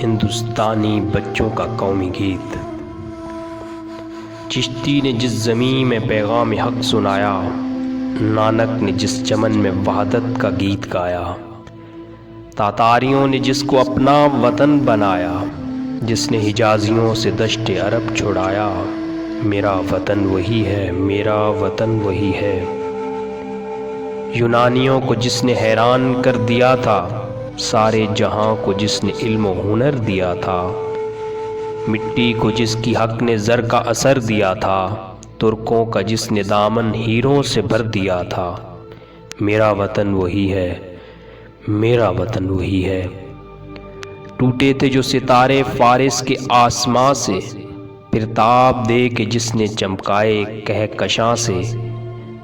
ہندوستانی بچوں کا قومی گیت۔ چشتی نے جس زمین میں پیغام حق سنایا، نانک نے جس چمن میں وحدت کا گیت گایا، تاتاریوں نے جس کو اپنا وطن بنایا، جس نے حجازیوں سے دشت عرب چھڑایا، میرا وطن وہی ہے، میرا وطن وہی ہے۔ یونانیوں کو جس نے حیران کر دیا تھا، سارے جہاں کو جس نے علم و ہنر دیا تھا، مٹی کو جس کی حق نے زر کا اثر دیا تھا، ترکوں کا جس نے دامن ہیروں سے بھر دیا تھا، میرا وطن وہی ہے، میرا وطن وہی ہے۔ ٹوٹے تھے جو ستارے فارس کے آسماں سے، پھر تاب دے کے جس نے چمکائے کہکشاں سے،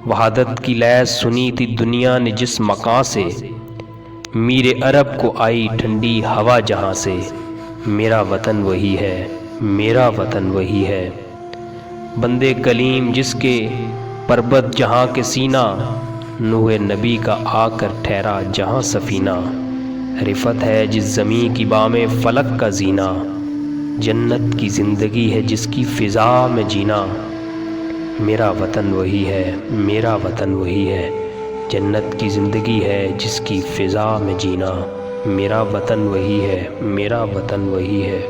وحدت کی لیس سنی تھی دنیا نے جس مکاں سے، میر عرب کو آئی ٹھنڈی ہوا جہاں سے، میرا وطن وہی ہے، میرا وطن وہی ہے۔ بندے کلیم جس کے پربت جہاں کے سینہ، نوح نبی کا آ کر ٹھہرا جہاں سفینہ، رفت ہے جس زمیں کی بام فلک کا زینہ، جنت کی زندگی ہے جس کی فضا میں جینا، میرا وطن وہی ہے، میرا وطن وہی ہے۔ جنت کی زندگی ہے جس کی فضا میں جینا، میرا وطن وہی ہے، میرا وطن وہی ہے۔